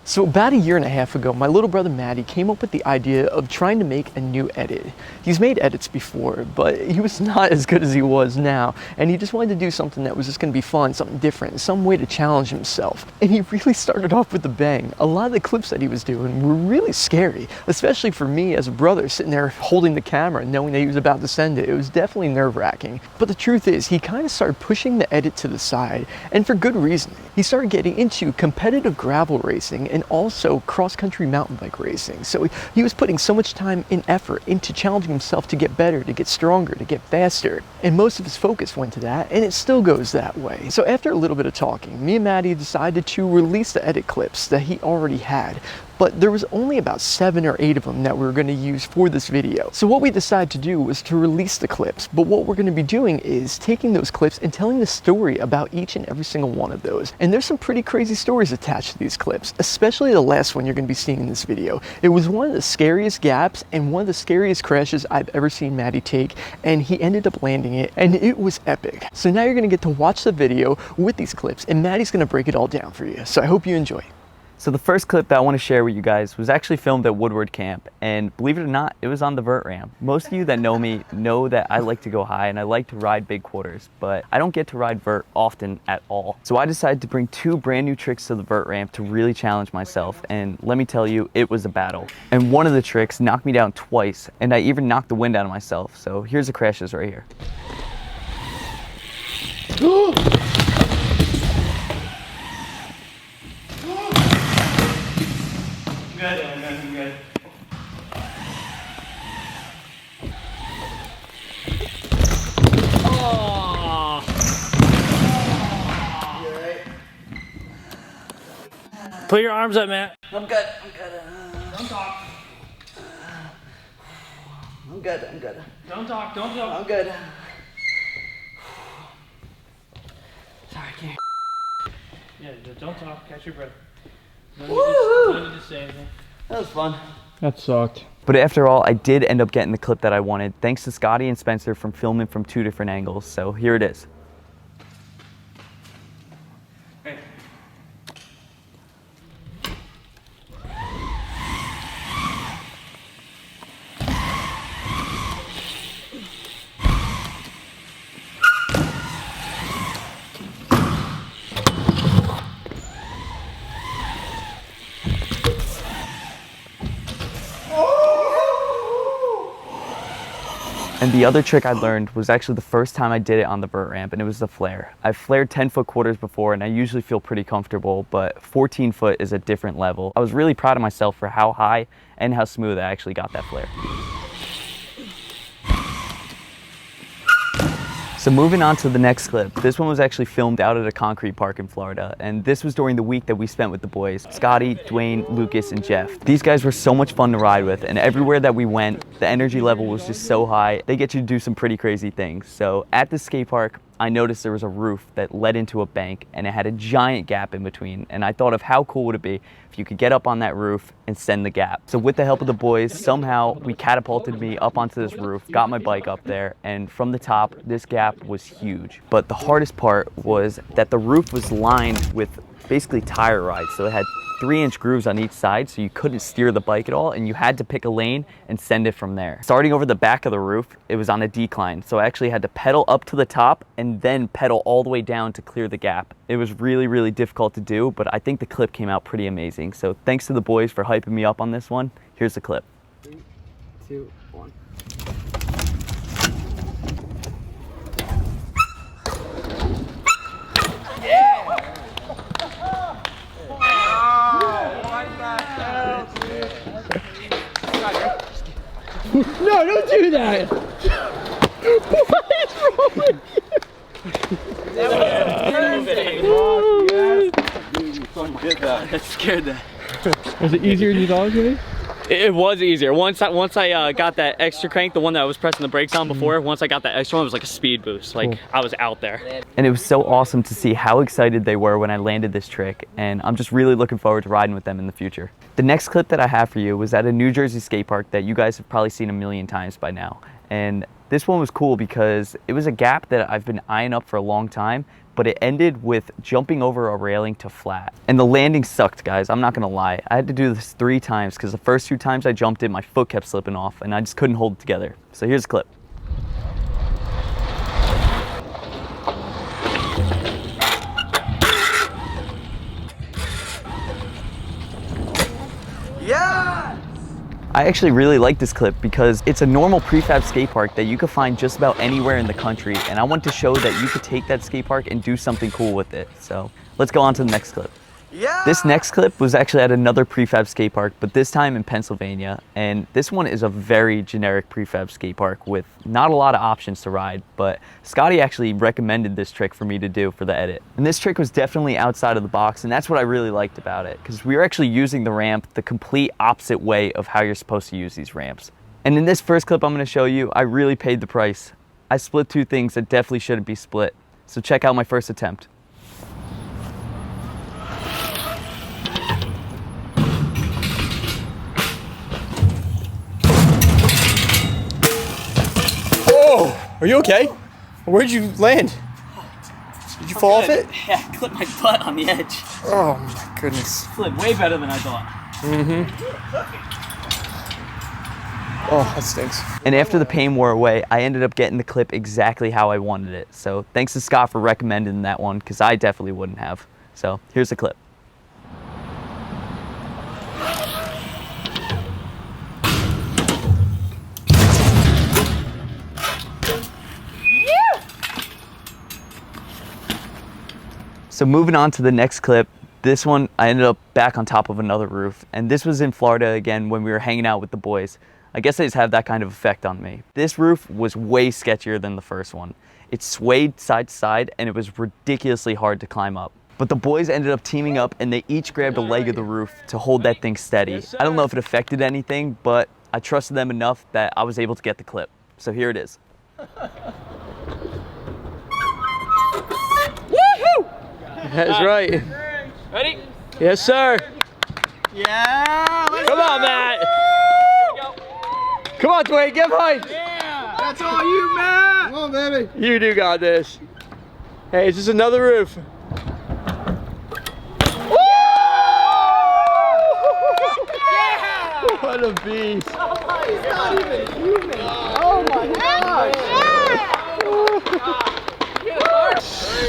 So about a year and a half ago, my little brother Matty came up with the idea of trying to make a new edit. He's made edits before, but he was not as good as he was now, and he just wanted to do something that was just going to be fun, something different, some way to challenge himself. And he really started off with a bang. A lot of the clips that he was doing were really scary, especially for me as a brother sitting there holding the camera knowing that he was about to send it. It was definitely nerve-wracking. But the truth is, he kind of started pushing the edit to the side, and for good reason. He started getting into competitive gravel racing and also cross-country mountain bike racing. So he was putting so much time and effort into challenging himself to get better, to get stronger, to get faster. And most of his focus went to that, and it still goes that way. So after a little bit of talking, me and Matty decided to release the edit clips that he already had. But there was only about 7 or 8 of them that we were going to use for this video. So what we decided to do was to release the clips. But what we're going to be doing is taking those clips and telling the story about each and every single one of those. And there's some pretty crazy stories attached to these clips, especially the last one you're going to be seeing in this video. It was one of the scariest gaps and one of the scariest crashes I've ever seen Matty take, and he ended up landing it, and it was epic. So now you're going to get to watch the video with these clips, and Matty's going to break it all down for you. So I hope you enjoy. So the first clip that I want to share with you guys was actually filmed at Woodward Camp, and believe it or not, it was on the vert ramp. Most of you that know me know that I like to go high and I like to ride big quarters, but I don't get to ride vert often at all. So I decided to bring 2 brand new tricks to the vert ramp to really challenge myself, and let me tell you, it was a battle. And one of the tricks knocked me down twice, and I even knocked the wind out of myself. So here's the crashes right here. I'm good. Oh! You alright? Put your arms up, Matt. I'm good. Don't talk. I'm good. Don't talk. I'm good. Sorry, I can't. Yeah, don't talk. Catch your breath. Don't need to say anything. That was fun. That sucked. But after all, I did end up getting the clip that I wanted, thanks to Scotty and Spencer from filming from 2 different angles. So here it is. Hey. And the other trick I learned was actually the first time I did it on the vert ramp, and it was the flare. I've flared 10-foot quarters before, and I usually feel pretty comfortable, but 14 foot is a different level. I was really proud of myself for how high and how smooth I actually got that flare. So moving on to the next clip, this one was actually filmed out at a concrete park in Florida, and this was during the week that we spent with the boys, Scotty, Dwayne, Lucas, and Jeff. These guys were so much fun to ride with, and everywhere that we went, the energy level was just so high. They get you to do some pretty crazy things. So at the skate park, I noticed there was a roof that led into a bank, and it had a giant gap in between, and I thought of how cool would it be if you could get up on that roof and send the gap. So with the help of the boys, somehow we catapulted me up onto this roof, got my bike up there, and from the top, this gap was huge. But the hardest part was that the roof was lined with basically tire rides, so it had 3-inch grooves on each side, so you couldn't steer the bike at all, and you had to pick a lane and send it from there. Starting over the back of the roof, it was on a decline, so I actually had to pedal up to the top and then pedal all the way down to clear the gap. It was really, really difficult to do, but I think the clip came out pretty amazing. So thanks to the boys for hyping me up on this one. Here's the clip. 3, 2, 1. No, don't do that! What is wrong with you? That scared that. Was it easier than you thought it was? It was easier. Once I got that extra crank, the one that I was pressing the brakes on before, once I got that extra one, it was like a speed boost. Like, I was out there. And it was so awesome to see how excited they were when I landed this trick, and I'm just really looking forward to riding with them in the future. The next clip that I have for you was at a New Jersey skate park that you guys have probably seen a million times by now. And this one was cool because it was a gap that I've been eyeing up for a long time, but it ended with jumping over a railing to flat. And the landing sucked, guys. I'm not gonna lie. I had to do this 3 times because the first 2 times I jumped it, my foot kept slipping off and I just couldn't hold it together. So here's a clip. Yeah! I actually really like this clip because it's a normal prefab skate park that you could find just about anywhere in the country, and I want to show that you could take that skate park and do something cool with it. So let's go on to the next clip. Yeah! This next clip was actually at another prefab skate park, but this time in Pennsylvania. And this one is a very generic prefab skate park with not a lot of options to ride, but Scotty actually recommended this trick for me to do for the edit. And this trick was definitely outside of the box, and that's what I really liked about it, because we were actually using the ramp the complete opposite way of how you're supposed to use these ramps. And in this first clip I'm gonna show you, I really paid the price. I split 2 things that definitely shouldn't be split. So check out my first attempt. Are you okay? Where'd you land? Did you fall off it? Yeah, I clipped my butt on the edge. Oh my goodness. Flipped way better than I thought. Oh, that stinks. And after the pain wore away, I ended up getting the clip exactly how I wanted it. So thanks to Scott for recommending that one, because I definitely wouldn't have. So here's the clip. So moving on to the next clip, this one I ended up back on top of another roof, and this was in Florida again when we were hanging out with the boys. I guess they just have that kind of effect on me. This roof was way sketchier than the first one. It swayed side to side and it was ridiculously hard to climb up. But the boys ended up teaming up and they each grabbed a leg of the roof to hold that thing steady. I don't know if it affected anything, but I trusted them enough that I was able to get the clip. So here it is. That's right. Ready? Yes, sir. Yeah! Come on, Matt. Come on, Dwayne, get behind. Yeah! That's all you, Matt! Come on, baby. You do got this. Hey, it's just another roof. Yeah! What a beast. It's not even human. Oh my gosh!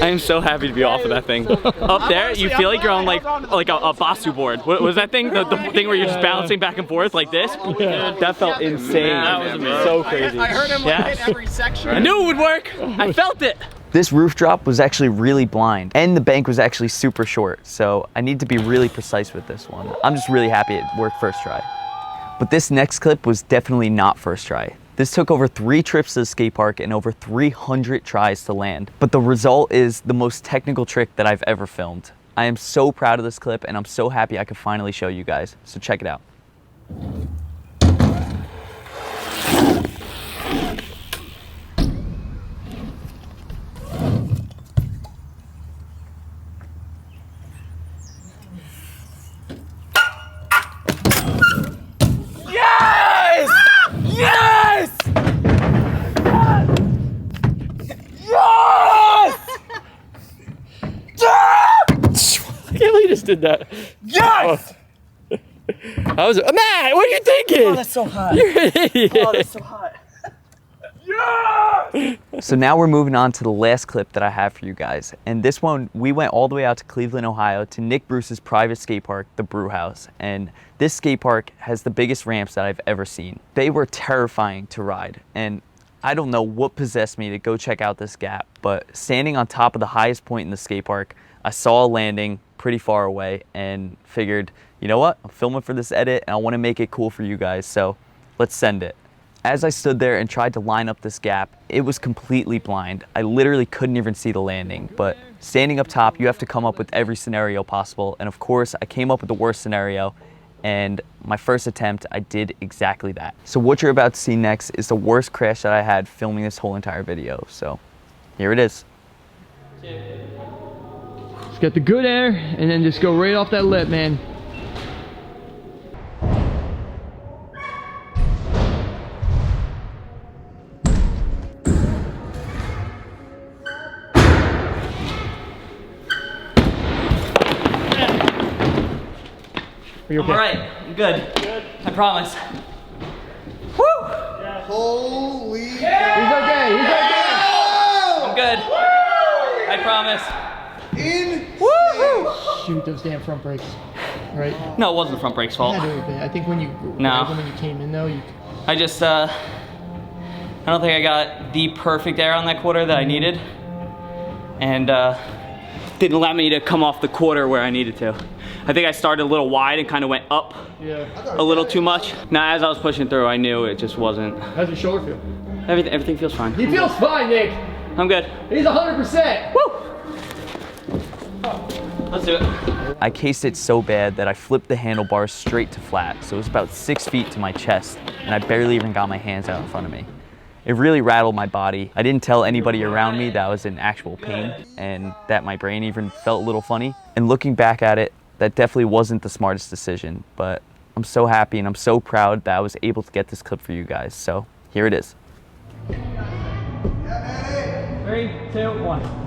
I am so happy to be off of that thing. Up there, you feel like you're on like a Basu board. What was that thing? The thing where you're just bouncing back and forth like this? Yeah. That felt insane. That was amazing. So crazy. I heard him hit every section. I knew it would work. I felt it. This roof drop was actually really blind and the bank was actually super short. So I need to be really precise with this one. I'm just really happy it worked first try. But this next clip was definitely not first try. This took over 3 trips to the skate park and over 300 tries to land. But the result is the most technical trick that I've ever filmed. I am so proud of this clip and I'm so happy I could finally show you guys. So check it out. Yes! Yes! I can't believe you just did that. Yes! I was, Matt, what are you thinking? Oh, that's so hot. You're an idiot. Oh, that's so hot. So now we're moving on to the last clip that I have for you guys. And this one, we went all the way out to Cleveland, Ohio to Nick Bruce's private skate park, the Brew House. And this skate park has the biggest ramps that I've ever seen. They were terrifying to ride. And I don't know what possessed me to go check out this gap, but standing on top of the highest point in the skate park, I saw a landing pretty far away and figured, you know what? I'm filming for this edit and I want to make it cool for you guys. So let's send it. As I stood there and tried to line up this gap, it was completely blind. I literally couldn't even see the landing, but standing up top, you have to come up with every scenario possible. And of course, I came up with the worst scenario, and my first attempt, I did exactly that. So what you're about to see next is the worst crash that I had filming this whole entire video. So here it is. Just get the good air and then just go right off that lip, man. Are you I'm okay? alright. I'm good. Good. I promise. Woo! Holy He's okay. He's okay. I'm good. I promise. Shoot those damn front brakes. Right? No, it wasn't the front brake's fault. Had to have been. I think when you when you came in though, you. I just I don't think I got the perfect air on that quarter that I needed, and didn't allow me to come off the quarter where I needed to. I think I started a little wide and kind of went up a little too much. Now, as I was pushing through, I knew it just wasn't. How's your shoulder feel? Everything feels fine. He feels fine, Nick. I'm good. He's 100%. Woo! Let's do it. I cased it so bad that I flipped the handlebars straight to flat, so it was about 6 feet to my chest, and I barely even got my hands out in front of me. It really rattled my body. I didn't tell anybody around me that I was in actual pain and that my brain even felt a little funny. And looking back at it, that definitely wasn't the smartest decision, but I'm so happy and I'm so proud that I was able to get this clip for you guys. So here it is. 3, 2, 1.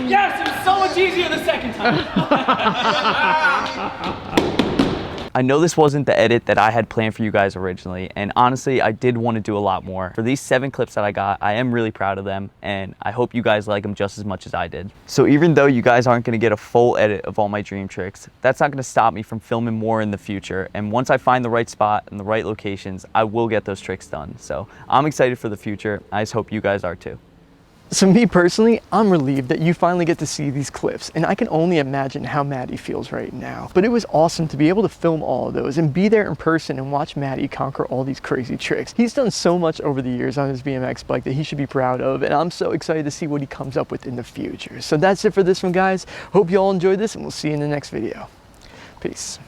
Yes, it was so much easier the second time. I know this wasn't the edit that I had planned for you guys originally, and honestly, I did want to do a lot more. For these 7 clips that I got, I am really proud of them, and I hope you guys like them just as much as I did. So even though you guys aren't going to get a full edit of all my dream tricks, that's not going to stop me from filming more in the future, and once I find the right spot and the right locations, I will get those tricks done. So I'm excited for the future. I just hope you guys are too. So me personally, I'm relieved that you finally get to see these clips, and I can only imagine how Matty feels right now. But it was awesome to be able to film all of those and be there in person and watch Matty conquer all these crazy tricks. He's done so much over the years on his BMX bike that he should be proud of, and I'm so excited to see what he comes up with in the future. So that's it for this one, guys. Hope you all enjoyed this, and we'll see you in the next video. Peace.